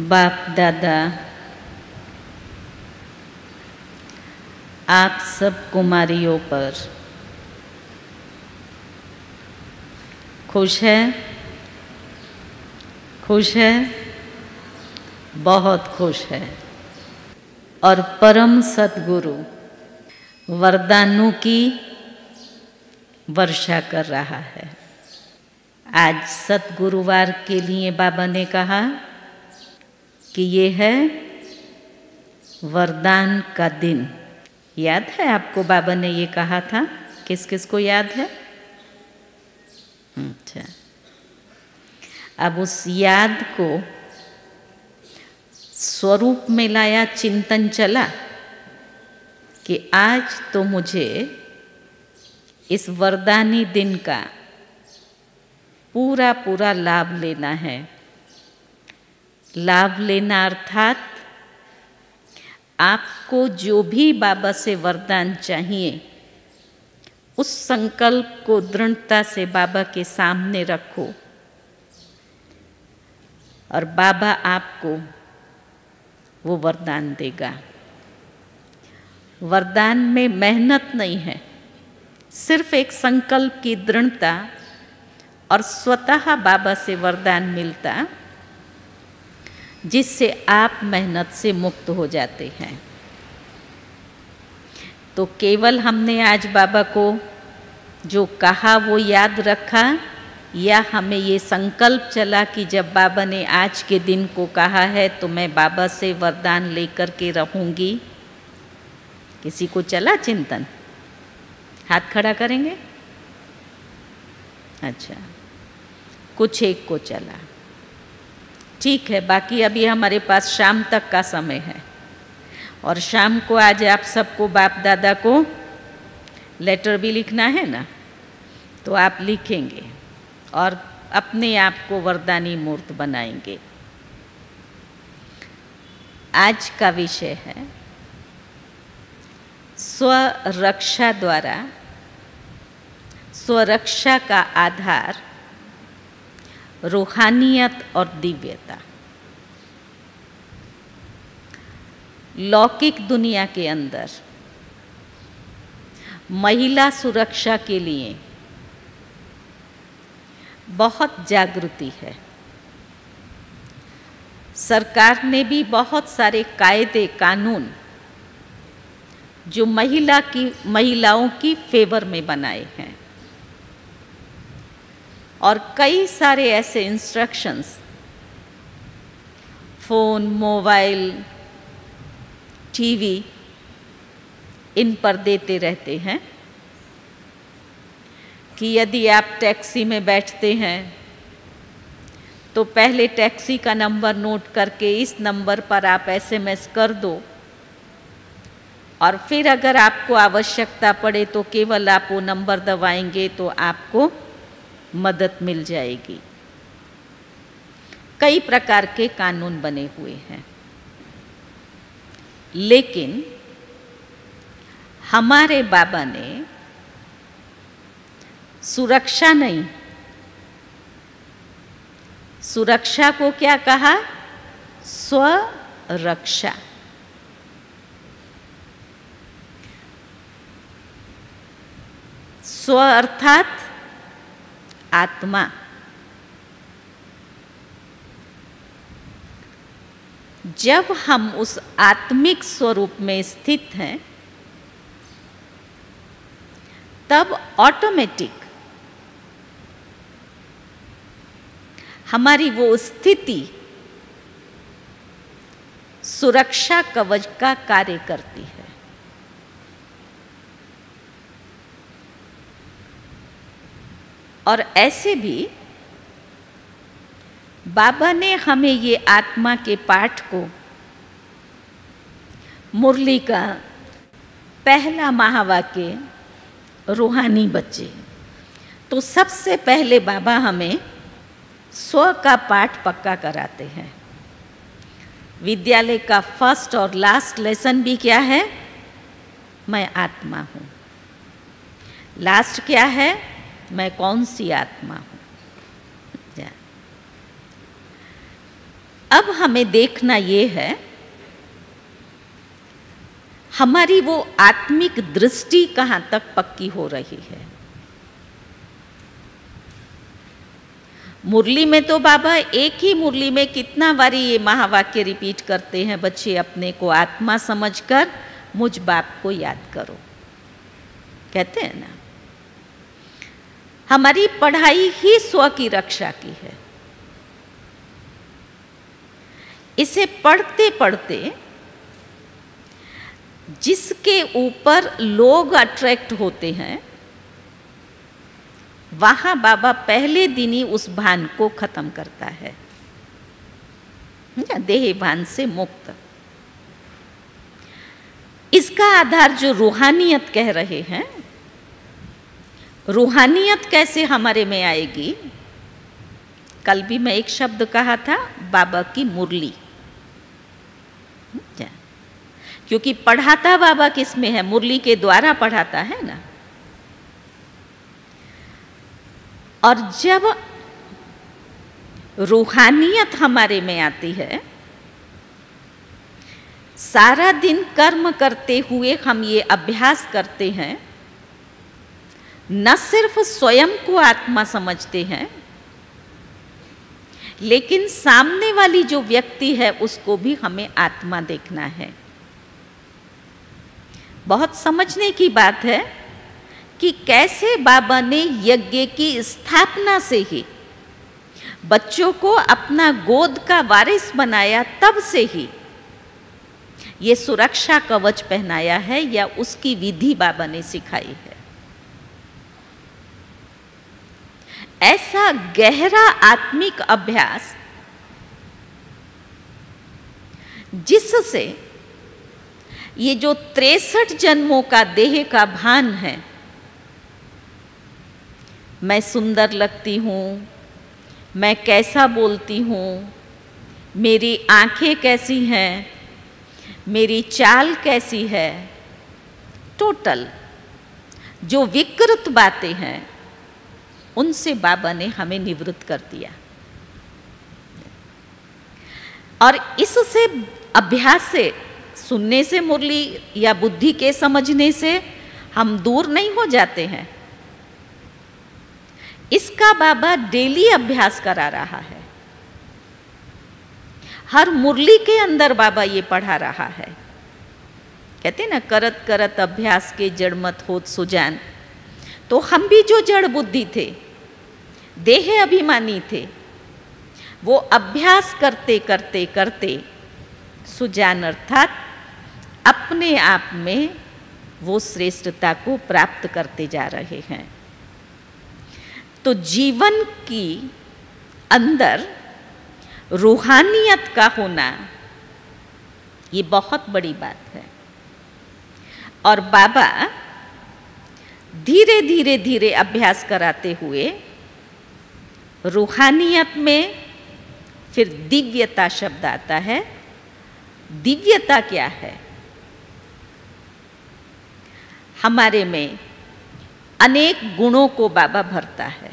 बाप दादा, आप सब कुमारियों पर खुश है? खुश है, बहुत खुश है। और परम सद्गुरु वरदानों की वर्षा कर रहा है। आज सतगुरुवार के लिए बाबा ने कहा कि ये है वरदान का दिन। याद है आपको बाबा ने ये कहा था? किस किस को याद है? अच्छा, अब उस याद को स्वरूप में लाया, चिंतन चला कि आज तो मुझे इस वरदानी दिन का पूरा पूरा लाभ लेना है। लाभ लेना अर्थात आपको जो भी बाबा से वरदान चाहिए उस संकल्प को दृढ़ता से बाबा के सामने रखो और बाबा आपको वो वरदान देगा। वरदान में मेहनत नहीं है, सिर्फ एक संकल्प की दृढ़ता और स्वतः बाबा से वरदान मिलता, जिससे आप मेहनत से मुक्त हो जाते हैं। तो केवल हमने आज बाबा को जो कहा वो याद रखा, या हमें ये संकल्प चला कि जब बाबा ने आज के दिन को कहा है तो मैं बाबा से वरदान लेकर के रहूंगी? किसी को चला चिंतन? हाथ खड़ा करेंगे। अच्छा, कुछ एक को चला, ठीक है। बाकी अभी हमारे पास शाम तक का समय है और शाम को आज आप सबको बाप दादा को लेटर भी लिखना है ना, तो आप लिखेंगे और अपने आप को वरदानी मूर्त बनाएंगे। आज का विषय है स्वरक्षा द्वारा स्वरक्षा का आधार रूहानियत और दिव्यता। लौकिक दुनिया के अंदर महिला सुरक्षा के लिए बहुत जागृति है। सरकार ने भी बहुत सारे कायदे कानून जो महिलाओं की फेवर में बनाए हैं और कई सारे ऐसे इंस्ट्रक्शंस फ़ोन, मोबाइल, टीवी इन पर देते रहते हैं कि यदि आप टैक्सी में बैठते हैं तो पहले टैक्सी का नंबर नोट करके इस नंबर पर आप SMS कर दो और फिर अगर आपको आवश्यकता पड़े तो केवल आप वो नंबर दबाएंगे तो आपको मदद मिल जाएगी। कई प्रकार के कानून बने हुए हैं, लेकिन हमारे बाबा ने सुरक्षा नहीं, सुरक्षा को क्या कहा? स्वरक्षा। स्व अर्थात आत्मा। जब हम उस आत्मिक स्वरूप में स्थित हैं तब ऑटोमेटिक हमारी वो स्थिति सुरक्षा कवच का कार्य करती है। और ऐसे भी बाबा ने हमें ये आत्मा के पाठ को मुरली का पहला महावाक्य रूहानी बच्चे, तो सबसे पहले बाबा हमें स्व का पाठ पक्का कराते हैं। विद्यालय का फर्स्ट और लास्ट लेसन भी क्या है? मैं आत्मा हूँ। लास्ट क्या है? मैं कौन सी आत्मा हूँ। अब हमें देखना ये है हमारी वो आत्मिक दृष्टि कहाँ तक पक्की हो रही है। मुरली में तो बाबा एक ही मुरली में कितना बारी ये महावाक्य रिपीट करते हैं, बच्चे अपने को आत्मा समझकर मुझ बाप को याद करो, कहते हैं ना। हमारी पढ़ाई ही स्व की रक्षा की है। इसे पढ़ते पढ़ते जिसके ऊपर लोग अट्रैक्ट होते हैं, वहां बाबा पहले दिन ही उस भान को खत्म करता है, देह भान से मुक्त। इसका आधार जो रूहानियत कह रहे हैं, रूहानियत कैसे हमारे में आएगी? कल भी मैं एक शब्द कहा था, बाबा की मुरली, क्योंकि पढ़ाता बाबा किस में है? मुरली के द्वारा पढ़ाता है ना। और जब रूहानियत हमारे में आती है, सारा दिन कर्म करते हुए हम ये अभ्यास करते हैं, न सिर्फ स्वयं को आत्मा समझते हैं, लेकिन सामने वाली जो व्यक्ति है उसको भी हमें आत्मा देखना है। बहुत समझने की बात है कि कैसे बाबा ने यज्ञ की स्थापना से ही बच्चों को अपना गोद का वारिस बनाया, तब से ही ये सुरक्षा कवच पहनाया है या उसकी विधि बाबा ने सिखाई है। ऐसा गहरा आत्मिक अभ्यास जिससे ये जो 63 जन्मों का देह का भान है, मैं सुंदर लगती हूँ, मैं कैसा बोलती हूँ, मेरी आंखें कैसी हैं, मेरी चाल कैसी है, टोटल जो विकृत बातें हैं उनसे बाबा ने हमें निवृत्त कर दिया। और इससे अभ्यास से, सुनने से मुरली या बुद्धि के समझने से हम दूर नहीं हो जाते हैं। इसका बाबा डेली अभ्यास करा रहा है। हर मुरली के अंदर बाबा ये पढ़ा रहा है। कहते ना, करत करत अभ्यास के जड़ मत होत सुजान। तो हम भी जो जड़ बुद्धि थे, देह अभिमानी थे, वो अभ्यास करते करते करते सुजान अर्थात अपने आप में वो श्रेष्ठता को प्राप्त करते जा रहे हैं। तो जीवन की अंदर रूहानियत का होना ये बहुत बड़ी बात है। और बाबा धीरे धीरे धीरे अभ्यास कराते हुए रूहानियत में फिर दिव्यता शब्द आता है। दिव्यता क्या है? हमारे में अनेक गुणों को बाबा भरता है।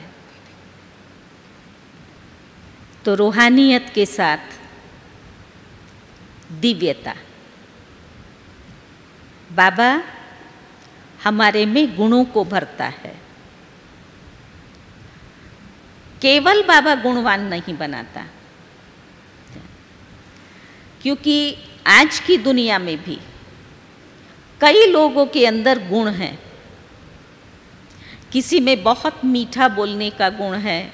तो रूहानियत के साथ दिव्यता, बाबा हमारे में गुणों को भरता है। केवल बाबा गुणवान नहीं बनाता, क्योंकि आज की दुनिया में भी कई लोगों के अंदर गुण हैं। किसी में बहुत मीठा बोलने का गुण है,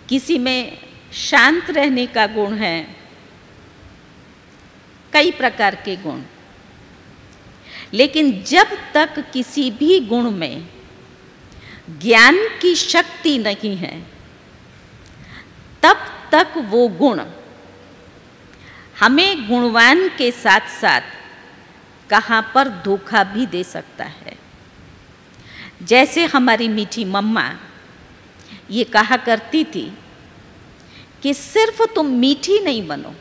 किसी में शांत रहने का गुण है, कई प्रकार के गुण। लेकिन जब तक किसी भी गुण में ज्ञान की शक्ति नहीं है, तब तक वो गुण हमें गुणवान के साथ साथ कहाँ पर धोखा भी दे सकता है। जैसे हमारी मीठी मम्मा ये कहा करती थी कि सिर्फ तुम मीठी नहीं बनो,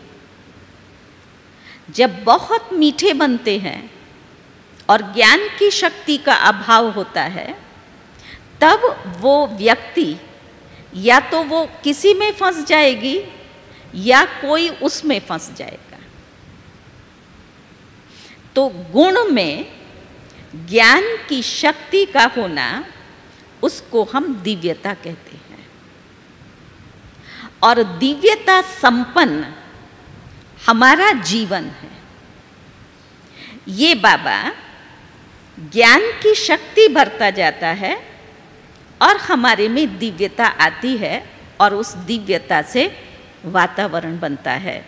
जब बहुत मीठे बनते हैं और ज्ञान की शक्ति का अभाव होता है, तब वो व्यक्ति या तो वो किसी में फंस जाएगी या कोई उसमें फंस जाएगा। तो गुण में ज्ञान की शक्ति का होना, उसको हम दिव्यता कहते हैं। और दिव्यता संपन्न हमारा जीवन है। ये बाबा ज्ञान की शक्ति भरता जाता है और हमारे में दिव्यता आती है और उस दिव्यता से वातावरण बनता है।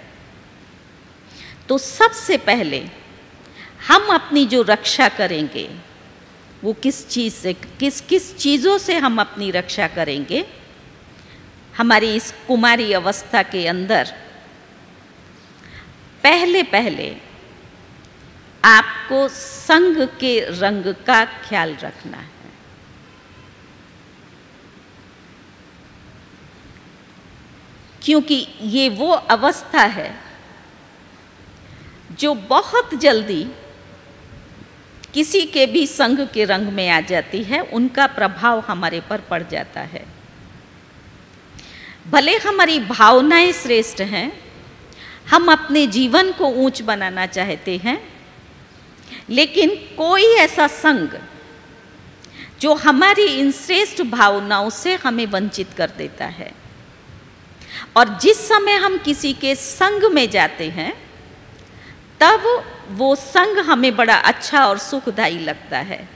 तो सबसे पहले हम अपनी जो रक्षा करेंगे वो किस चीज़ से, किस किस चीज़ों से हम अपनी रक्षा करेंगे? हमारी इस कुमारी अवस्था के अंदर पहले पहले आपको संग के रंग का ख्याल रखना है। क्योंकि ये वो अवस्था है जो बहुत जल्दी किसी के भी संग के रंग में आ जाती है, उनका प्रभाव हमारे पर पड़ जाता है। भले हमारी भावनाएं श्रेष्ठ हैं, हम अपने जीवन को ऊंच बनाना चाहते हैं, लेकिन कोई ऐसा संग जो हमारी इन श्रेष्ठ भावनाओं से हमें वंचित कर देता है। और जिस समय हम किसी के संग में जाते हैं, तब वो संग हमें बड़ा अच्छा और सुखदायी लगता है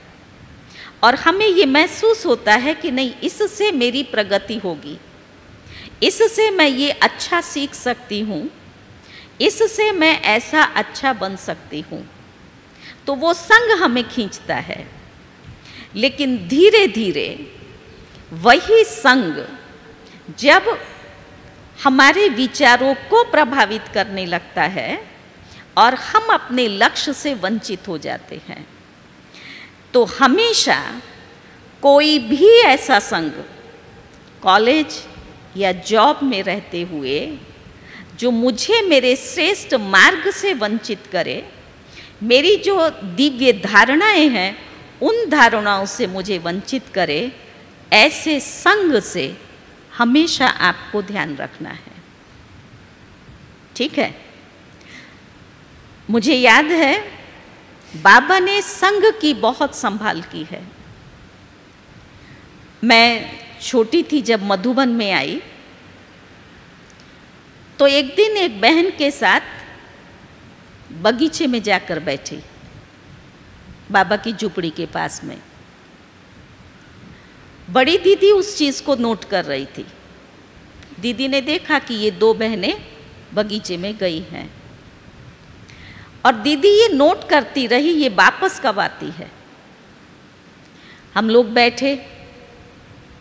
और हमें ये महसूस होता है कि नहीं, इससे मेरी प्रगति होगी, इससे मैं ये अच्छा सीख सकती हूँ, इससे मैं ऐसा अच्छा बन सकती हूँ। तो वो संग हमें खींचता है। लेकिन धीरे धीरे वही संग जब हमारे विचारों को प्रभावित करने लगता है और हम अपने लक्ष्य से वंचित हो जाते हैं, तो हमेशा कोई भी ऐसा संग कॉलेज या जॉब में रहते हुए जो मुझे मेरे श्रेष्ठ मार्ग से वंचित करे, मेरी जो दिव्य धारणाएं हैं उन धारणाओं से मुझे वंचित करे, ऐसे संग से हमेशा आपको ध्यान रखना है। ठीक है? मुझे याद है बाबा ने संग की बहुत संभाल की है। मैं छोटी थी जब मधुबन में आई, तो एक दिन एक बहन के साथ बगीचे में जाकर बैठी, बाबा की झुपड़ी के पास में। बड़ी दीदी उस चीज़ को नोट कर रही थी। दीदी ने देखा कि ये दो बहनें बगीचे में गई हैं और दीदी ये नोट करती रही, ये वापस कब आती है। हम लोग बैठे,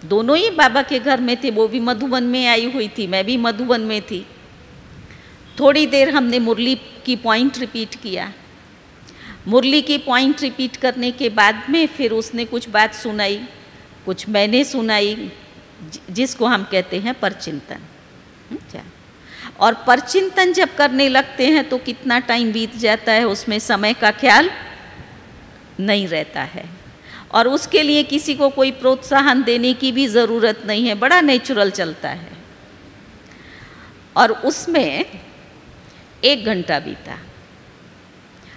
दोनों ही बाबा के घर में थे, वो भी मधुबन में आई हुई थी, मैं भी मधुबन में थी। थोड़ी देर हमने मुरली की पॉइंट रिपीट किया। मुरली की पॉइंट रिपीट करने के बाद में फिर उसने कुछ बात सुनाई, कुछ मैंने सुनाई, जिसको हम कहते हैं परचिंतन। और परचिंतन जब करने लगते हैं तो कितना टाइम बीत जाता है, उसमें समय का ख्याल नहीं रहता है। और उसके लिए किसी को कोई प्रोत्साहन देने की भी ज़रूरत नहीं है, बड़ा नेचुरल चलता है। और उसमें 1 घंटा बीता।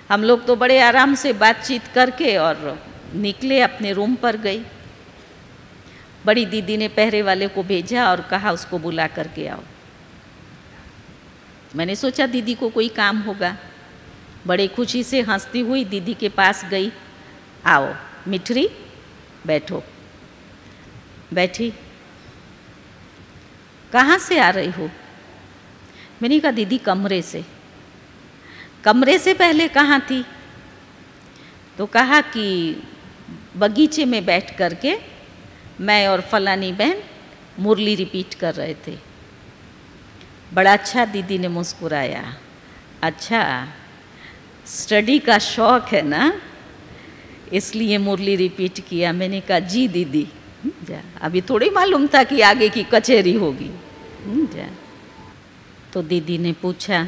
हम लोग तो बड़े आराम से बातचीत करके और निकले, अपने रूम पर गई। बड़ी दीदी ने पहरे वाले को भेजा और कहा उसको बुला करके आओ। मैंने सोचा दीदी को कोई काम होगा। बड़े खुशी से हंसती हुई दीदी के पास गई। आओ मिठरी, बैठो। बैठी। कहाँ से आ रही हो? मैंने कहा दीदी कमरे से। कमरे से पहले कहाँ थी? तो कहा कि बगीचे में बैठ करके मैं और फलानी बहन मुरली रिपीट कर रहे थे। बड़ा अच्छा दीदी ने मुस्कुराया। अच्छा, स्टडी का शौक है ना, इसलिए मुरली रिपीट किया। मैंने कहा जी दीदी। जा, अभी थोड़ी मालूम था कि आगे की कचहरी होगी। जा। तो दीदी ने पूछा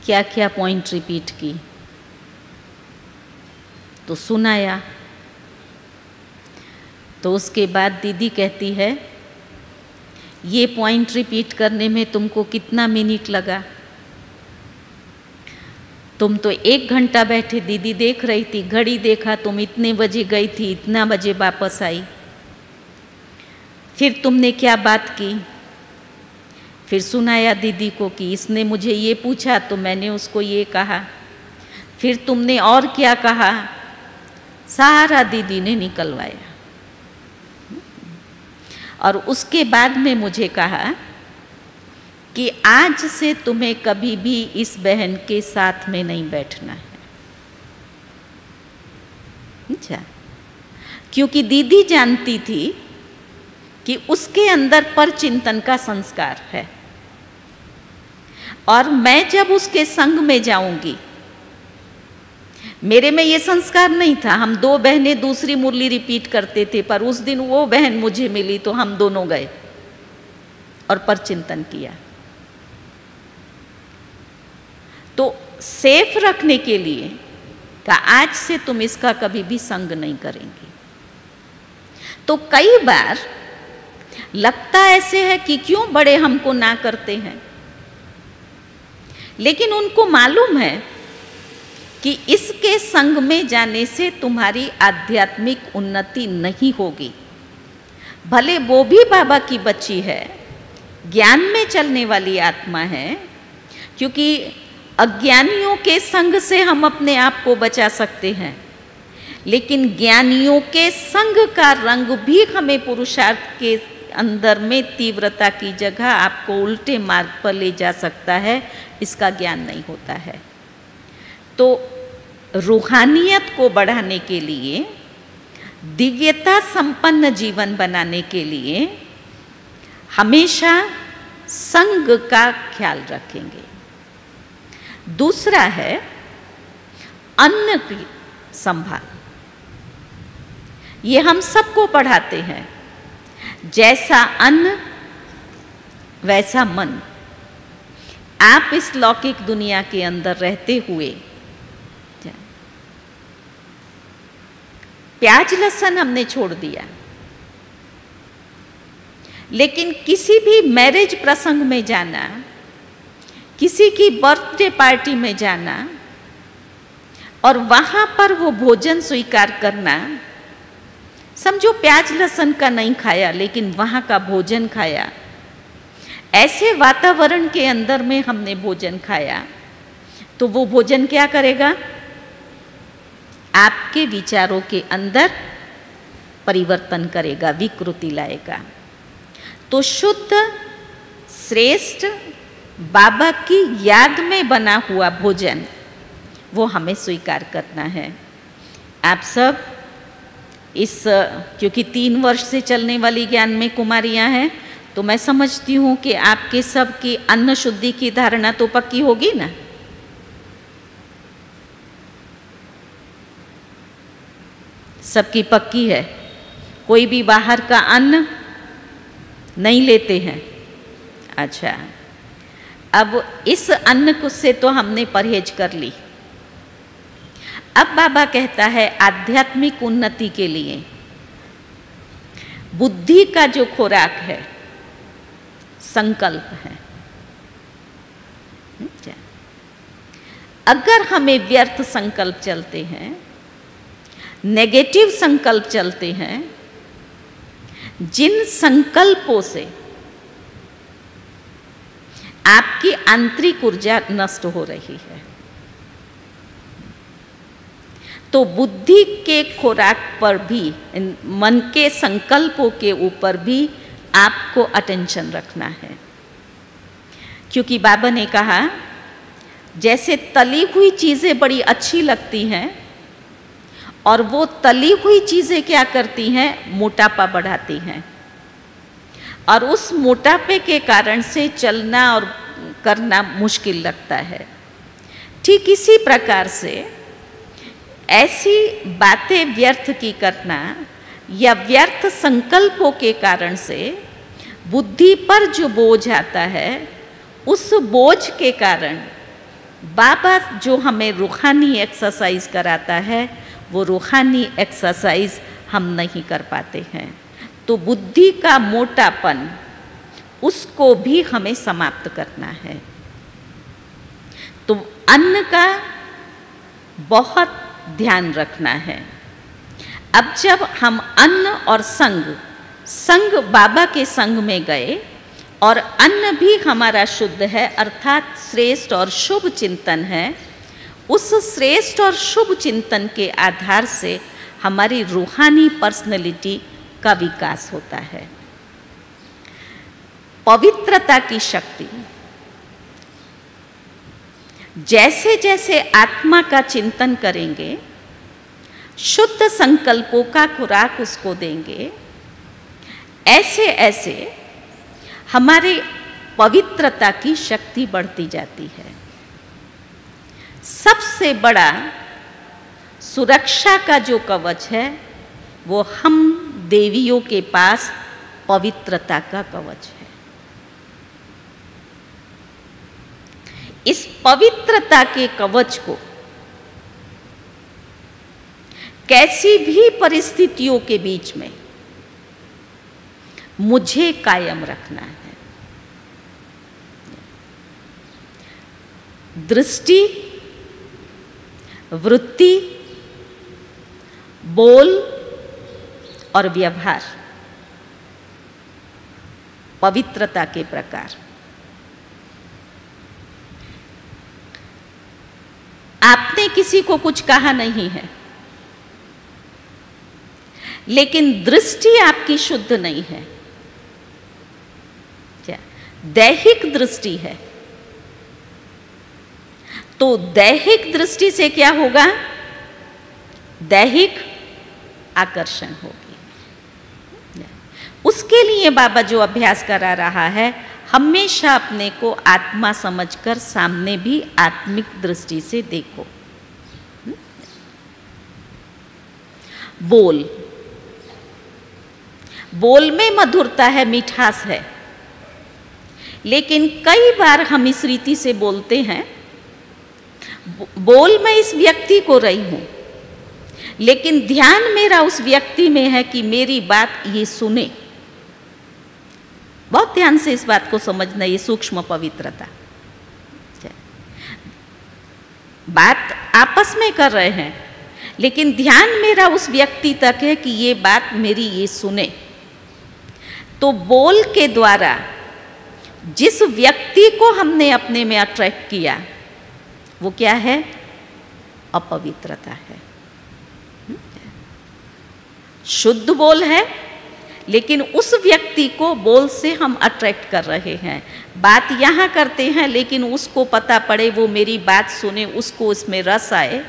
क्या क्या पॉइंट रिपीट की, तो सुनाया। तो उसके बाद दीदी कहती है ये पॉइंट रिपीट करने में तुमको कितना मिनट लगा? तुम तो 1 घंटा बैठे, दीदी देख रही थी, घड़ी देखा, तुम इतने बजे गई थी, इतना बजे वापस आई। फिर तुमने क्या बात की? फिर सुनाया दीदी को कि इसने मुझे ये पूछा तो मैंने उसको ये कहा। फिर तुमने और क्या कहा? सारा दीदी ने निकलवाया। और उसके बाद में मुझे कहा कि आज से तुम्हें कभी भी इस बहन के साथ में नहीं बैठना है। अच्छा, क्योंकि दीदी जानती थी कि उसके अंदर परचिंतन का संस्कार है, और मैं जब उसके संग में जाऊंगी, मेरे में ये संस्कार नहीं था। हम 2 बहनें दूसरी मुरली रिपीट करते थे, पर उस दिन वो बहन मुझे मिली तो हम दोनों गए और परचिंतन किया। तो सेफ रखने के लिए कहा आज से तुम इसका कभी भी संग नहीं करेंगी। तो कई बार लगता ऐसे है कि क्यों बड़े हमको ना करते हैं, लेकिन उनको मालूम है कि इसके संग में जाने से तुम्हारी आध्यात्मिक उन्नति नहीं होगी। भले वो भी बाबा की बच्ची है, ज्ञान में चलने वाली आत्मा है, क्योंकि अज्ञानियों के संग से हम अपने आप को बचा सकते हैं, लेकिन ज्ञानियों के संग का रंग भी हमें पुरुषार्थ के अंदर में तीव्रता की जगह आपको उल्टे मार्ग पर ले जा सकता है। इसका ज्ञान नहीं होता है। तो रूहानियत को बढ़ाने के लिए, दिव्यता संपन्न जीवन बनाने के लिए हमेशा संग का ख्याल रखेंगे। दूसरा है अन्न की संभाल। ये हम सबको पढ़ाते हैं, जैसा अन्न वैसा मन। आप इस लौकिक दुनिया के अंदर रहते हुए प्याज लहसुन हमने छोड़ दिया, लेकिन किसी भी मैरिज प्रसंग में जाना, किसी की बर्थडे पार्टी में जाना और वहां पर वो भोजन स्वीकार करना, समझो प्याज लहसुन का नहीं खाया लेकिन वहां का भोजन खाया, ऐसे वातावरण के अंदर में हमने भोजन खाया, तो वो भोजन क्या करेगा? आपके विचारों के अंदर परिवर्तन करेगा, विकृति लाएगा। तो शुद्ध श्रेष्ठ बाबा की याद में बना हुआ भोजन वो हमें स्वीकार करना है। आप सब इस, क्योंकि 3 वर्ष से चलने वाली ज्ञान में कुमारियां हैं, तो मैं समझती हूँ कि आपके सब की अन्न शुद्धि की धारणा तो पक्की होगी ना। सबकी पक्की है, कोई भी बाहर का अन्न नहीं लेते हैं। अच्छा, अब इस अन्न से तो हमने परहेज कर ली। अब बाबा कहता है आध्यात्मिक उन्नति के लिए बुद्धि का जो खुराक है संकल्प है। अगर हमें व्यर्थ संकल्प चलते हैं, नेगेटिव संकल्प चलते हैं, जिन संकल्पों से आपकी आंतरिक ऊर्जा नष्ट हो रही है, तो बुद्धि के खुराक पर भी, मन के संकल्पों के ऊपर भी आपको अटेंशन रखना है। क्योंकि बाबा ने कहा जैसे तली हुई चीज़ें बड़ी अच्छी लगती हैं और वो तली हुई चीज़ें क्या करती हैं? मोटापा बढ़ाती हैं, और उस मोटापे के कारण से चलना और करना मुश्किल लगता है। ठीक इसी प्रकार से ऐसी बातें व्यर्थ की करना या व्यर्थ संकल्पों के कारण से बुद्धि पर जो बोझ आता है, उस बोझ के कारण बाबा जो हमें रूहानी एक्सरसाइज कराता है, वो रूहानी एक्सरसाइज हम नहीं कर पाते हैं। तो बुद्धि का मोटापन उसको भी हमें समाप्त करना है। तो अन्न का बहुत ध्यान रखना है। अब जब हम अन्न और संग बाबा के संग में गए और अन्न भी हमारा शुद्ध है, अर्थात श्रेष्ठ और शुभ चिंतन है, उस श्रेष्ठ और शुभ चिंतन के आधार से हमारी रूहानी पर्सनैलिटी का विकास होता है। पवित्रता की शक्ति, जैसे जैसे आत्मा का चिंतन करेंगे, शुद्ध संकल्पों का खुराक उसको देंगे, ऐसे ऐसे हमारी पवित्रता की शक्ति बढ़ती जाती है। सबसे बड़ा सुरक्षा का जो कवच है वो हम देवियों के पास पवित्रता का कवच है। इस पवित्रता के कवच को कैसी भी परिस्थितियों के बीच में मुझे कायम रखना है। दृष्टि, वृत्ति, बोल और व्यवहार, पवित्रता के प्रकार। आपने किसी को कुछ कहा नहीं है, लेकिन दृष्टि आपकी शुद्ध नहीं है, क्या दैहिक दृष्टि है, तो दैहिक दृष्टि से क्या होगा? दैहिक आकर्षण होगी। उसके लिए बाबा जो अभ्यास करा रहा है, हमेशा अपने को आत्मा समझकर सामने भी आत्मिक दृष्टि से देखो। बोल में मधुरता है, मिठास है, लेकिन कई बार हम इस रीति से बोलते हैं, बोल मैं इस व्यक्ति को रही हूं, लेकिन ध्यान मेरा उस व्यक्ति में है कि मेरी बात ये सुने। बहुत ध्यान से इस बात को समझना, ये सूक्ष्म पवित्रता। बात आपस में कर रहे हैं, लेकिन ध्यान मेरा उस व्यक्ति तक है कि ये बात मेरी ये सुने। तो बोल के द्वारा जिस व्यक्ति को हमने अपने में अट्रैक्ट किया, वो क्या है? अपवित्रता है। शुद्ध बोल है, लेकिन उस व्यक्ति को बोल से हम अट्रैक्ट कर रहे हैं। बात यहाँ करते हैं, लेकिन उसको पता पड़े, वो मेरी बात सुने, उसको उसमें रस आए,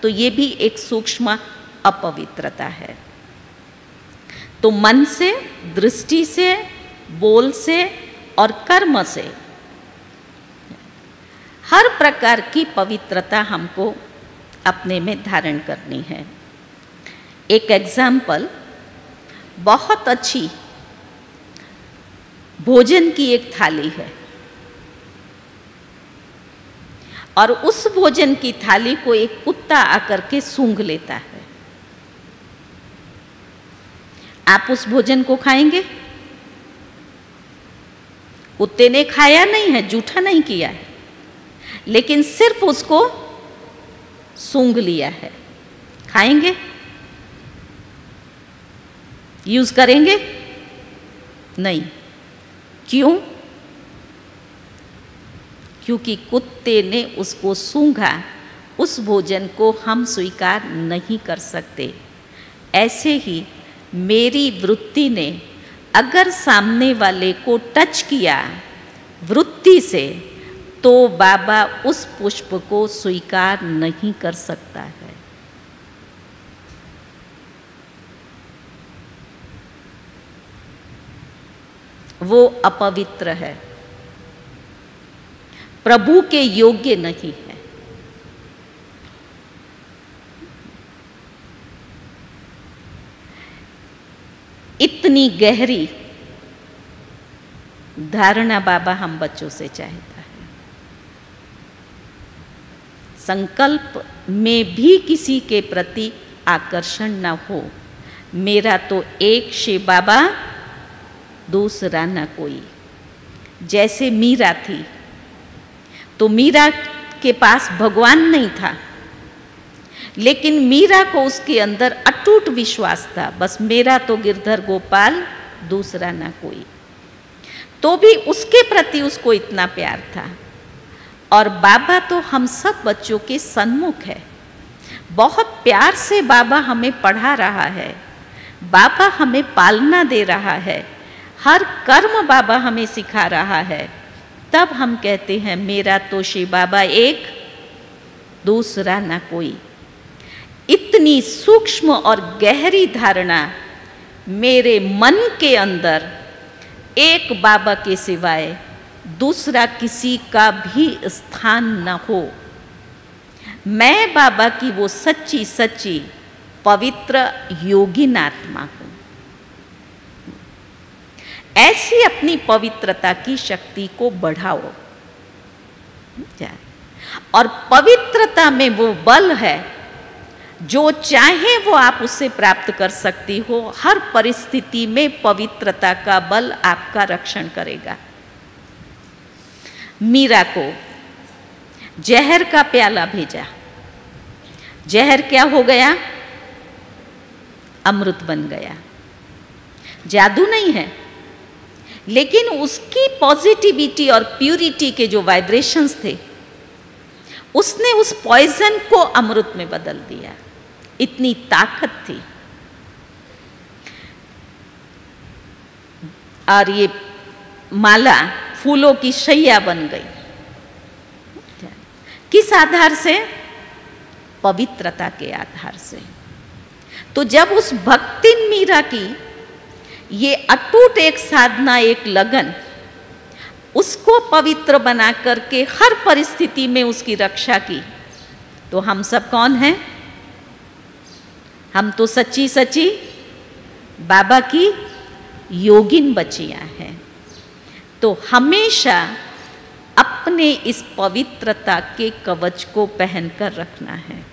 तो ये भी एक सूक्ष्म अपवित्रता है। तो मन से, दृष्टि से, बोल से और कर्म से हर प्रकार की पवित्रता हमको अपने में धारण करनी है। एक एग्जाम्पल, बहुत अच्छी भोजन की एक थाली है और उस भोजन की थाली को एक कुत्ता आकर के सूंघ लेता है। आप उस भोजन को खाएंगे? कुत्ते ने खाया नहीं है, जूठा नहीं किया है, लेकिन सिर्फ उसको सूंघ लिया है। खाएंगे? यूज करेंगे? नहीं। क्यों? क्योंकि कुत्ते ने उसको सूंघा, उस भोजन को हम स्वीकार नहीं कर सकते। ऐसे ही मेरी वृत्ति ने अगर सामने वाले को टच किया वृत्ति से, तो बाबा उस पुष्प को स्वीकार नहीं कर सकता है। वो अपवित्र है, प्रभु के योग्य नहीं है। इतनी गहरी धारणा बाबा हम बच्चों से चाहता है। संकल्प में भी किसी के प्रति आकर्षण न हो। मेरा तो एक शिव बाबा, दूसरा न कोई। जैसे मीरा थी, तो मीरा के पास भगवान नहीं था, लेकिन मीरा को उसके अंदर अटूट विश्वास था, बस मेरा तो गिरधर गोपाल, दूसरा ना कोई। तो भी उसके प्रति उसको इतना प्यार था। और बाबा तो हम सब बच्चों के सन्मुख है, बहुत प्यार से बाबा हमें पढ़ा रहा है, बाबा हमें पालना दे रहा है, हर कर्म बाबा हमें सिखा रहा है। तब हम कहते हैं मेरा तो शिव बाबा एक, दूसरा ना कोई। इतनी सूक्ष्म और गहरी धारणा मेरे मन के अंदर एक बाबा के सिवाय दूसरा किसी का भी स्थान न हो। मैं बाबा की वो सच्ची सच्ची पवित्र योगिन आत्मा हूँ। ऐसी अपनी पवित्रता की शक्ति को बढ़ाओ, और पवित्रता में वो बल है जो चाहे वो आप उससे प्राप्त कर सकती हो। हर परिस्थिति में पवित्रता का बल आपका रक्षण करेगा। मीरा को जहर का प्याला भेजा, जहर क्या हो गया? अमृत बन गया। जादू नहीं है, लेकिन उसकी पॉजिटिविटी और प्यूरिटी के जो वाइब्रेशंस थे, उसने उस पॉइजन को अमृत में बदल दिया। इतनी ताकत थी। और ये माला फूलों की शैया बन गई। किस आधार से? पवित्रता के आधार से। तो जब उस भक्तिन मीरा की ये अटूट एक साधना, एक लगन, उसको पवित्र बना करके हर परिस्थिति में उसकी रक्षा की, तो हम सब कौन हैं? हम तो सच्ची सच्ची बाबा की योगिन बच्चियां हैं। तो हमेशा अपने इस पवित्रता के कवच को पहनकर रखना है।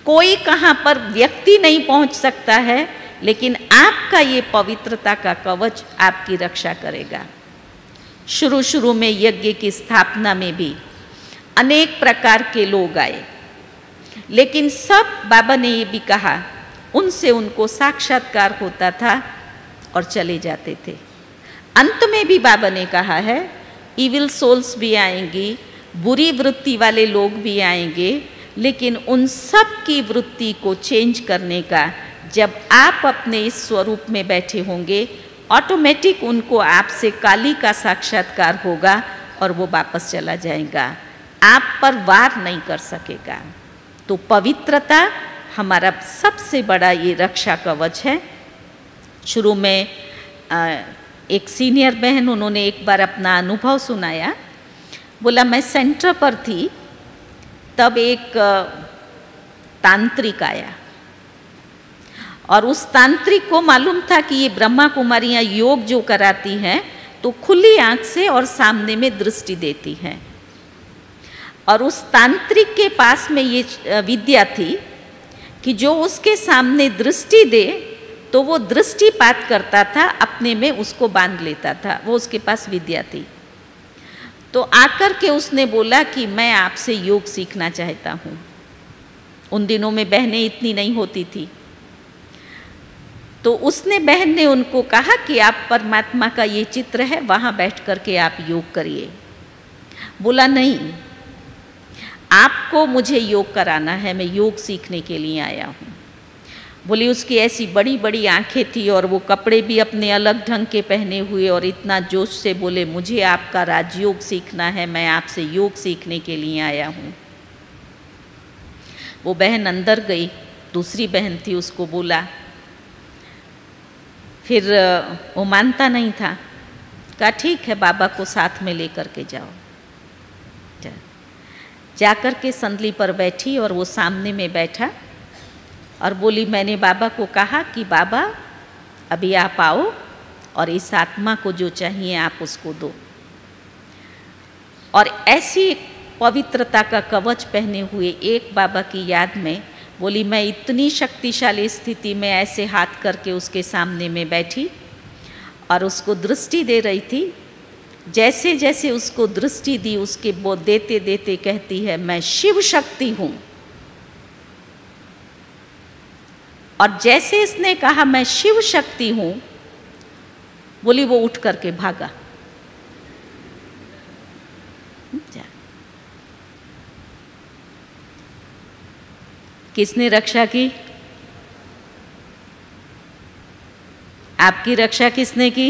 कोई कहाँ पर व्यक्ति नहीं पहुंच सकता है, लेकिन आपका ये पवित्रता का कवच आपकी रक्षा करेगा। शुरू शुरू में यज्ञ की स्थापना में भी अनेक प्रकार के लोग आए, लेकिन सब बाबा ने ये भी कहा, उनसे उनको साक्षात्कार होता था और चले जाते थे। अंत में भी बाबा ने कहा है, इविल सोल्स भी आएंगी, बुरी वृत्ति वाले लोग भी आएंगे, लेकिन उन सब की वृत्ति को चेंज करने का जब आप अपने इस स्वरूप में बैठे होंगे, ऑटोमेटिक उनको आपसे काली का साक्षात्कार होगा और वो वापस चला जाएगा, आप पर वार नहीं कर सकेगा। तो पवित्रता हमारा सबसे बड़ा ये रक्षा कवच है। शुरू में एक सीनियर बहन, उन्होंने एक बार अपना अनुभव सुनाया। बोला मैं सेंटर पर थी, तब एक तांत्रिक आया और उस तांत्रिक को मालूम था कि ये ब्रह्मा कुमारियाँ योग जो कराती हैं तो खुली आंख से और सामने में दृष्टि देती हैं। और उस तांत्रिक के पास में ये विद्या थी कि जो उसके सामने दृष्टि दे तो वो दृष्टिपात करता था, अपने में उसको बांध लेता था। वो उसके पास विद्या थी। तो आकर के उसने बोला कि मैं आपसे योग सीखना चाहता हूँ। उन दिनों में बहनें इतनी नहीं होती थी। तो उसने बहन ने उनको कहा कि आप परमात्मा का ये चित्र है, वहाँ बैठ कर के आप योग करिए। बोला नहीं, आपको मुझे योग कराना है, मैं योग सीखने के लिए आया हूँ। बोली उसकी ऐसी बड़ी बड़ी आंखें थी और वो कपड़े भी अपने अलग ढंग के पहने हुए, और इतना जोश से बोले मुझे आपका राजयोग सीखना है, मैं आपसे योग सीखने के लिए आया हूँ। वो बहन अंदर गई, दूसरी बहन थी उसको बोला, फिर वो मानता नहीं था। कहा ठीक है, बाबा को साथ में लेकर के जाओ। जाकर के संदली पर बैठी और वो सामने में बैठा और बोली मैंने बाबा को कहा कि बाबा अभी आप आओ और इस आत्मा को जो चाहिए आप उसको दो। और ऐसी पवित्रता का कवच पहने हुए एक बाबा की याद में बोली मैं इतनी शक्तिशाली स्थिति में ऐसे हाथ करके उसके सामने में बैठी और उसको दृष्टि दे रही थी जैसे जैसे उसको दृष्टि दी, उसके वो देते देते कहती है मैं शिव शक्ति हूं। और जैसे इसने कहा मैं शिव शक्ति हूं, बोली वो उठ करके भागा। किसने रक्षा की? आपकी रक्षा किसने की?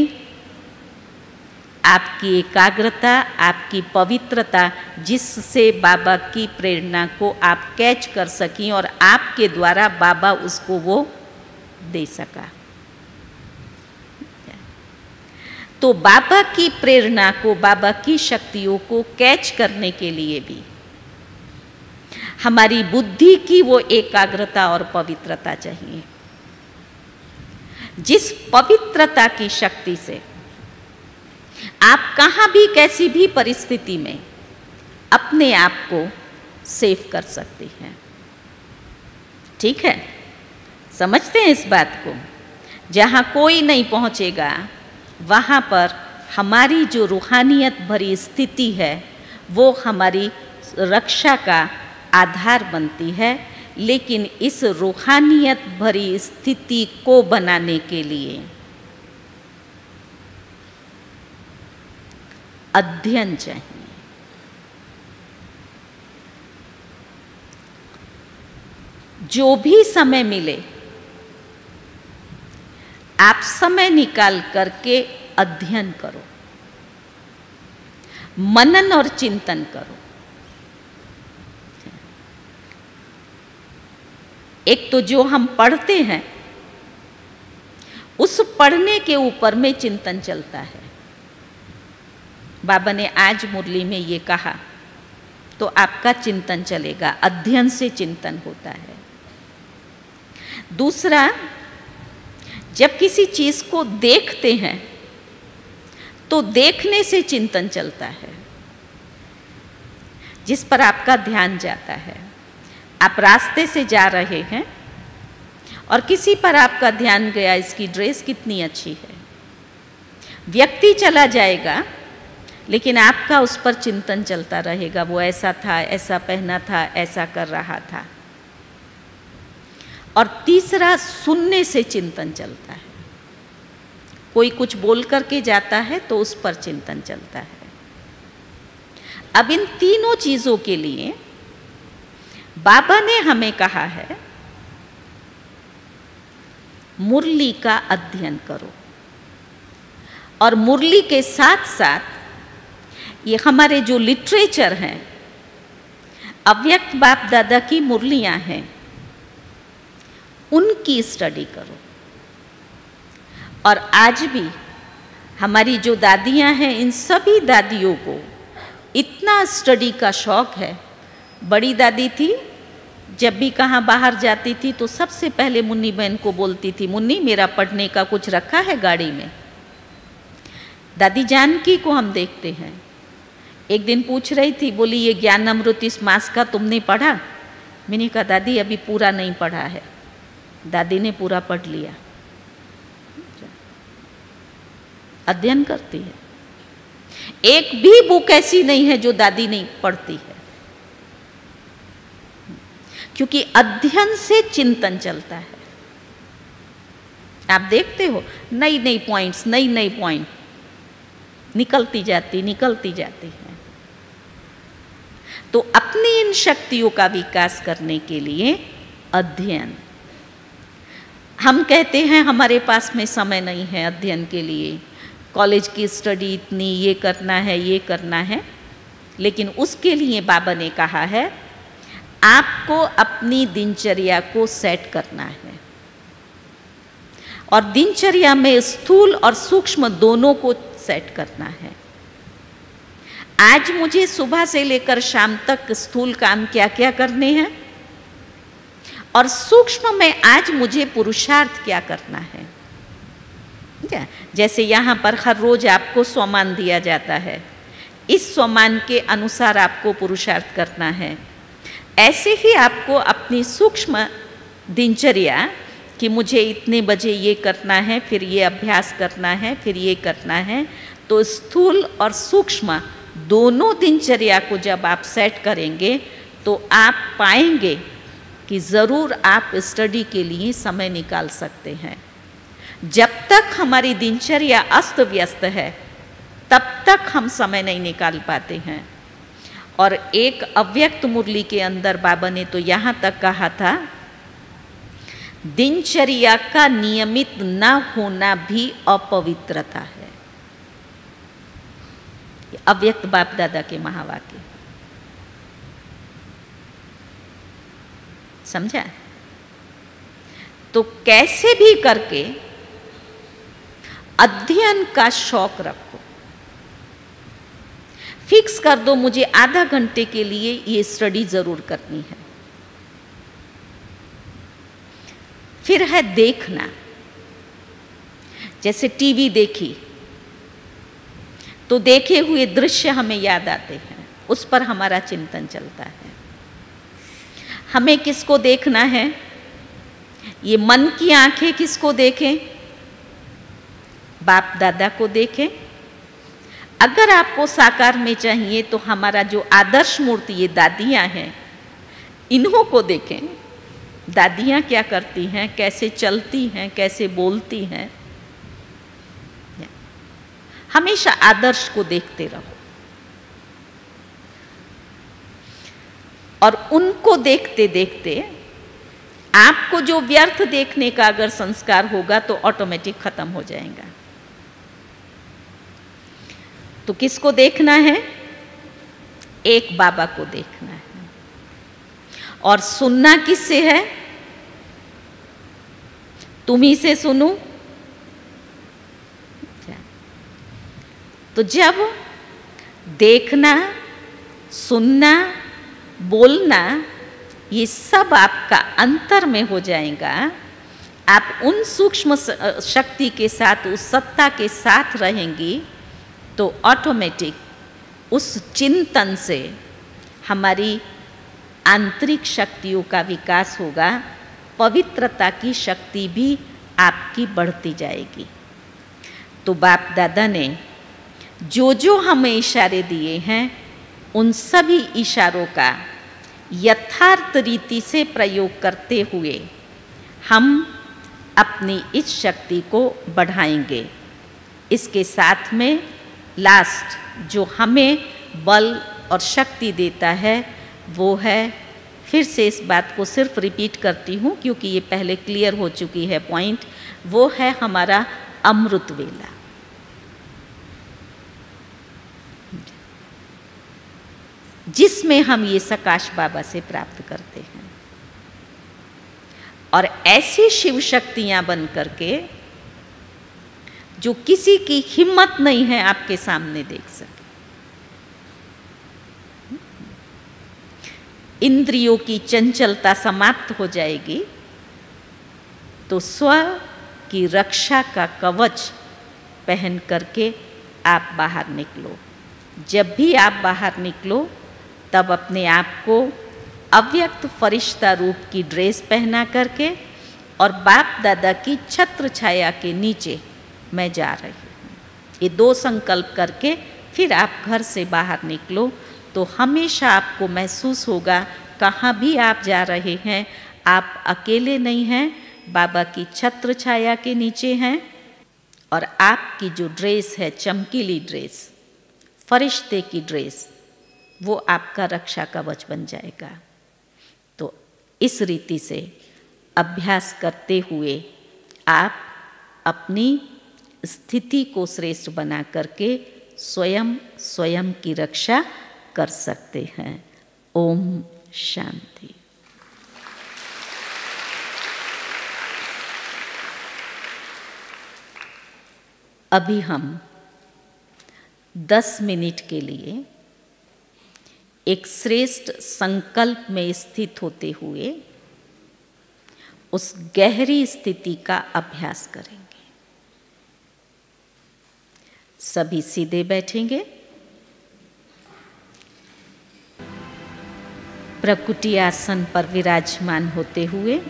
आपकी एकाग्रता, आपकी पवित्रता, जिससे बाबा की प्रेरणा को आप कैच कर सकी और आपके द्वारा बाबा उसको वो दे सका। तो बाबा की प्रेरणा को, बाबा की शक्तियों को कैच करने के लिए भी हमारी बुद्धि की वो एकाग्रता और पवित्रता चाहिए, जिस पवित्रता की शक्ति से आप कहाँ भी कैसी भी परिस्थिति में अपने आप को सेव कर सकती हैं। ठीक है, समझते हैं इस बात को? जहाँ कोई नहीं पहुँचेगा वहाँ पर हमारी जो रूहानियत भरी स्थिति है वो हमारी रक्षा का आधार बनती है। लेकिन इस रूहानियत भरी स्थिति को बनाने के लिए अध्ययन चाहिए। जो भी समय मिले आप समय निकाल करके अध्ययन करो, मनन और चिंतन करो। एक तो जो हम पढ़ते हैं उस पढ़ने के ऊपर में चिंतन चलता है। बाबा ने आज मुरली में ये कहा तो आपका चिंतन चलेगा, अध्ययन से चिंतन होता है। दूसरा, जब किसी चीज को देखते हैं तो देखने से चिंतन चलता है, जिस पर आपका ध्यान जाता है। आप रास्ते से जा रहे हैं और किसी पर आपका ध्यान गया, इसकी ड्रेस कितनी अच्छी है। व्यक्ति चला जाएगा लेकिन आपका उस पर चिंतन चलता रहेगा, वो ऐसा था, ऐसा पहना था, ऐसा कर रहा था। और तीसरा, सुनने से चिंतन चलता है। कोई कुछ बोल करके जाता है तो उस पर चिंतन चलता है। अब इन तीनों चीजों के लिए बाबा ने हमें कहा है मुरली का अध्ययन करो, और मुरली के साथ साथ ये हमारे जो लिटरेचर हैं, अव्यक्त बाप दादा की मुरलियां हैं, उनकी स्टडी करो। और आज भी हमारी जो दादियां हैं, इन सभी दादियों को इतना स्टडी का शौक है। बड़ी दादी थी, जब भी कहाँ बाहर जाती थी तो सबसे पहले मुन्नी बहन को बोलती थी, मुन्नी मेरा पढ़ने का कुछ रखा है गाड़ी में। दादी जानकी को हम देखते हैं, एक दिन पूछ रही थी, बोली ये ज्ञान अमृत इस मास का तुमने पढ़ा? मैंने कहा दादी अभी पूरा नहीं पढ़ा है। दादी ने पूरा पढ़ लिया। अध्ययन करती है। एक भी बुक ऐसी नहीं है जो दादी नहीं पढ़ती है, क्योंकि अध्ययन से चिंतन चलता है। आप देखते हो नई नई पॉइंट्स, नई नई पॉइंट निकलती जाती है। तो अपनी इन शक्तियों का विकास करने के लिए अध्ययन। हम कहते हैं हमारे पास में समय नहीं है अध्ययन के लिए, कॉलेज की स्टडी इतनी, ये करना है। लेकिन उसके लिए बाबा ने कहा है आपको अपनी दिनचर्या को सेट करना है, और दिनचर्या में स्थूल और सूक्ष्म दोनों को सेट करना है। आज मुझे सुबह से लेकर शाम तक स्थूल काम क्या क्या करने हैं, और सूक्ष्म में आज मुझे पुरुषार्थ क्या करना है। जैसे यहाँ पर हर रोज आपको स्वमान दिया जाता है, इस स्वमान के अनुसार आपको पुरुषार्थ करना है। ऐसे ही आपको अपनी सूक्ष्म दिनचर्या कि मुझे इतने बजे ये करना है, फिर ये अभ्यास करना है, फिर ये करना है, तो स्थूल और सूक्ष्म दोनों दिनचर्या को जब आप सेट करेंगे तो आप पाएंगे कि ज़रूर आप स्टडी के लिए समय निकाल सकते हैं। जब तक हमारी दिनचर्या अस्त व्यस्त है तब तक हम समय नहीं निकाल पाते हैं। और एक अव्यक्त मुरली के अंदर बाबा ने तो यहाँ तक कहा था, दिनचर्या का नियमित न होना भी अपवित्रता है। अव्यक्त बाप दादा के महावाक्य, समझा? तो कैसे भी करके अध्ययन का शौक रखो, फिक्स कर दो मुझे आधा घंटे के लिए ये स्टडी जरूर करनी है। फिर है देखना, जैसे टीवी देखी तो देखे हुए दृश्य हमें याद आते हैं, उस पर हमारा चिंतन चलता है। हमें किसको देखना है? ये मन की आंखें किसको देखें? बाप दादा को देखें। अगर आपको साकार में चाहिए तो हमारा जो आदर्श मूर्ति ये दादियाँ हैं, इन्हों को देखें। दादियाँ क्या करती हैं, कैसे चलती हैं, कैसे बोलती हैं। हमेशा आदर्श को देखते रहो और उनको देखते देखते आपको जो व्यर्थ देखने का अगर संस्कार होगा तो ऑटोमेटिक खत्म हो जाएगा। तो किसको देखना है? एक बाबा को देखना है। और सुनना किससे है? तुम्ही से सुनूं? तो जब देखना, सुनना, बोलना ये सब आपका अंतर में हो जाएगा, आप उन सूक्ष्म शक्ति के साथ, उस सत्ता के साथ रहेंगी, तो ऑटोमेटिक उस चिंतन से हमारी आंतरिक शक्तियों का विकास होगा, पवित्रता की शक्ति भी आपकी बढ़ती जाएगी। तो बाप दादा ने जो जो हमें इशारे दिए हैं उन सभी इशारों का यथार्थ रीति से प्रयोग करते हुए हम अपनी इस शक्ति को बढ़ाएंगे। इसके साथ में लास्ट जो हमें बल और शक्ति देता है वो है, फिर से इस बात को सिर्फ रिपीट करती हूँ क्योंकि ये पहले क्लियर हो चुकी है पॉइंट, वो है हमारा अमृत वेला। जिसमें हम ये सकाश बाबा से प्राप्त करते हैं और ऐसी शिव शक्तियां बन करके जो किसी की हिम्मत नहीं है आपके सामने देख सके। इंद्रियों की चंचलता समाप्त हो जाएगी तो स्व की रक्षा का कवच पहन करके आप बाहर निकलो। जब भी आप बाहर निकलो तब अपने आप को अव्यक्त फरिश्ता रूप की ड्रेस पहना करके और बाप दादा की छत्र छाया के नीचे मैं जा रही हूँ, ये दो संकल्प करके फिर आप घर से बाहर निकलो तो हमेशा आपको महसूस होगा कहाँ भी आप जा रहे हैं आप अकेले नहीं हैं, बाबा की छत्र छाया के नीचे हैं और आपकी जो ड्रेस है चमकीली ड्रेस, फरिश्ते की ड्रेस, वो आपका रक्षा कवच बन जाएगा। तो इस रीति से अभ्यास करते हुए आप अपनी स्थिति को श्रेष्ठ बना करके स्वयं की रक्षा कर सकते हैं। ओम शांति। अभी हम 10 मिनट के लिए एक श्रेष्ठ संकल्प में स्थित होते हुए उस गहरी स्थिति का अभ्यास करेंगे। सभी सीधे बैठेंगे। प्रकृति आसन पर विराजमान होते हुए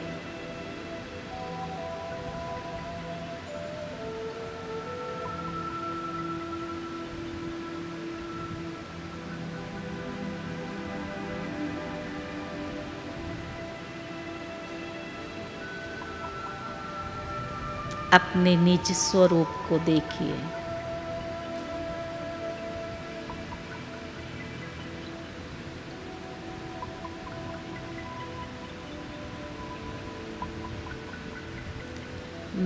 अपने निज स्वरूप को देखिए।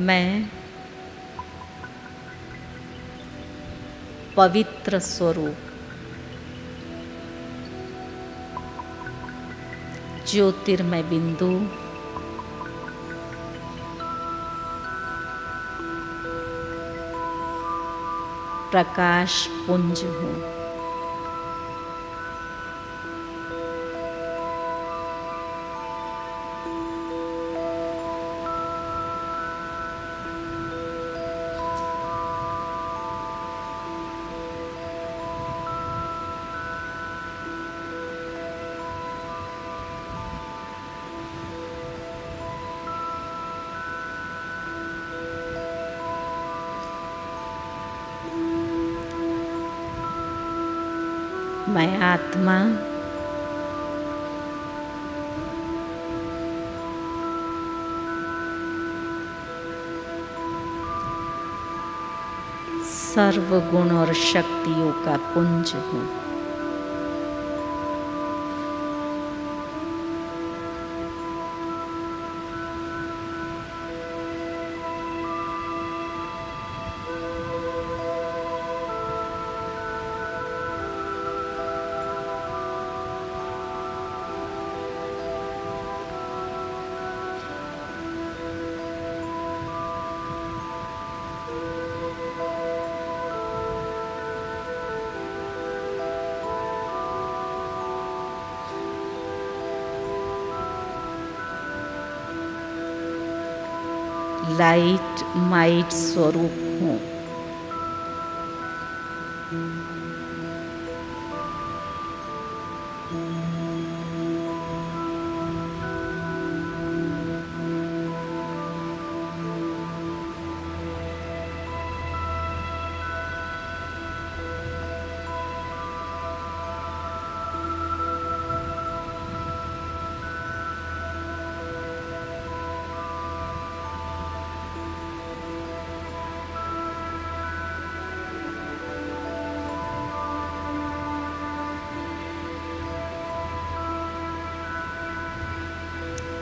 मैं पवित्र स्वरूप, ज्योतिर्मय बिंदु, प्रकाश पुंज हूँ। मैं आत्मा सर्व गुण और शक्तियों का पुंज हूँ। लाइट माइट स्वरूप हूँ।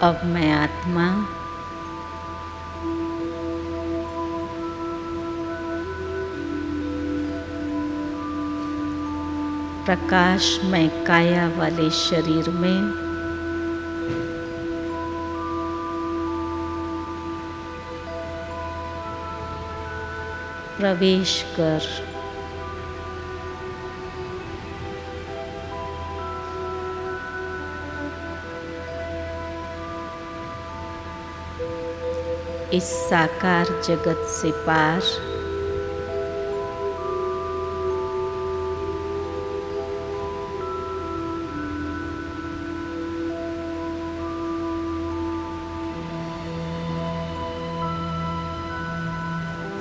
अब मैं आत्मा प्रकाशमय काया वाले शरीर में प्रवेश कर इस साकार जगत से पार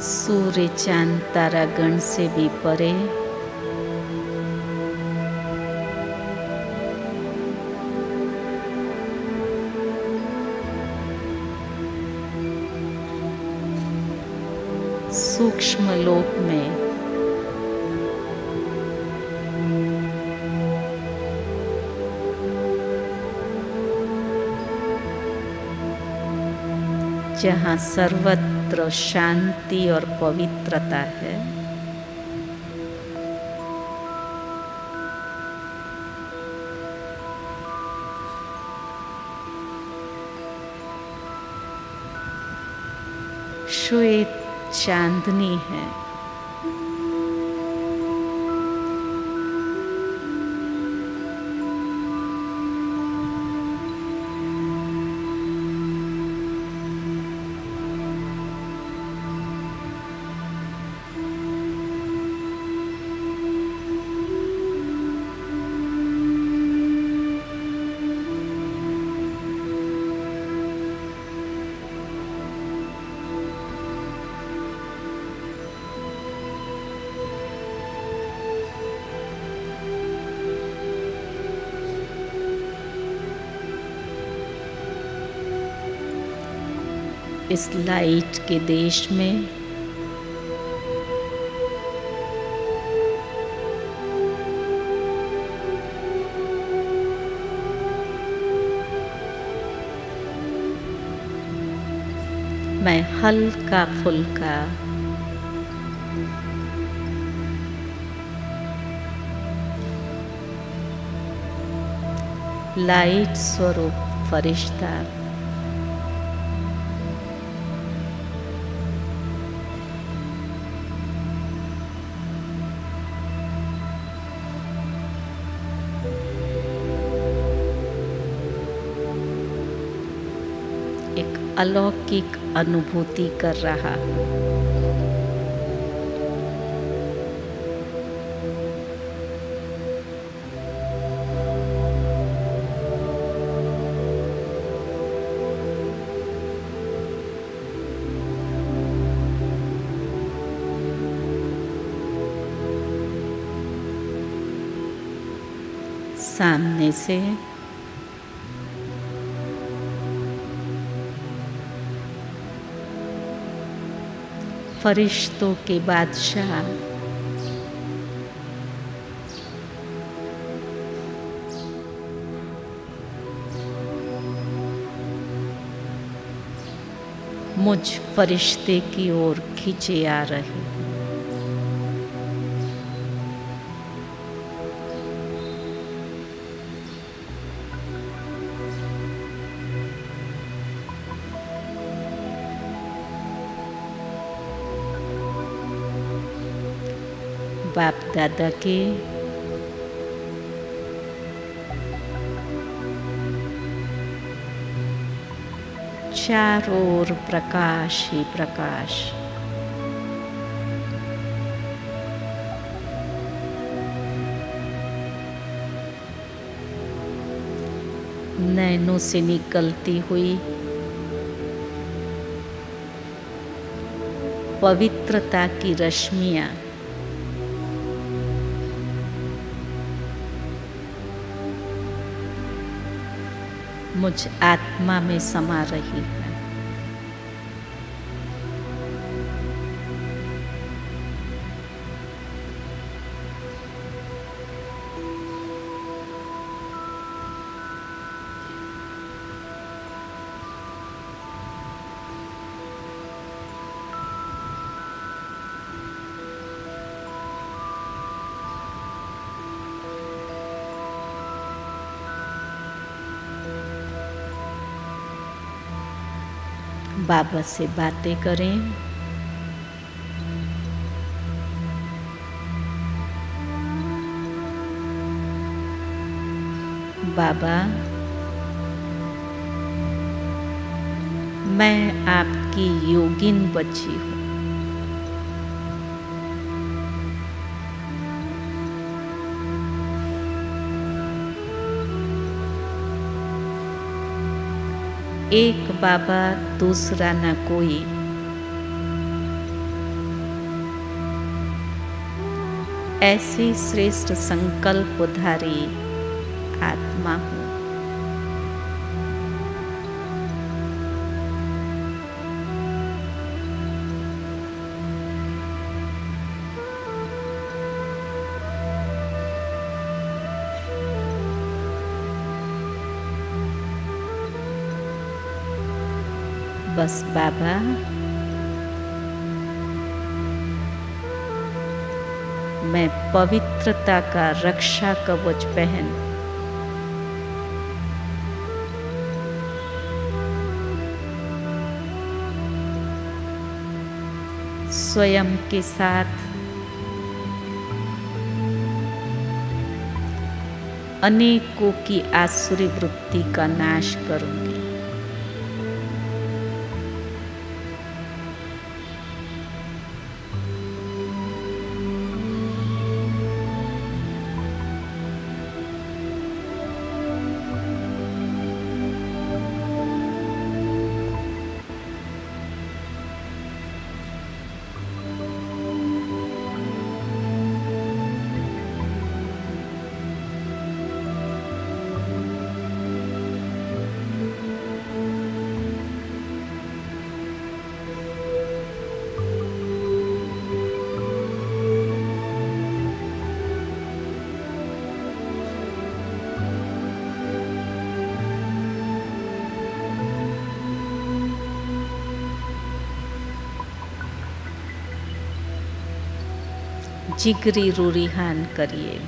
सूर्य चांद तारागण से भी परे सूक्ष्म लोक में जहाँ सर्वत्र शांति और पवित्रता है, श्वेत चांदनी है। इस लाइट के देश में मैं हल्का फुल्का लाइट स्वरूप फरिश्ता एक अलौकिक अनुभूति कर रहा हूँ। सामने से फरिश्तों के बादशाह मुझ फरिश्ते की ओर खींचे आ रहे हैं। बाप दादा के चारों ओर प्रकाश ही प्रकाश, नैनों से निकलती हुई पवित्रता की रश्मियां मुझ आत्मा में समा रही है। बाबा से बातें करें, बाबा मैं आपकी योगिन बच्ची हूँ। एक बाबा दूसरा न कोई, ऐसी श्रेष्ठ संकल्पधारी आत्मा हूँ। बस बाबा मैं पवित्रता का रक्षा कवच पहन स्वयं के साथ अनेकों की आसुरी वृत्ति का नाश करूंगी। जिगरी रूरिहान करिए।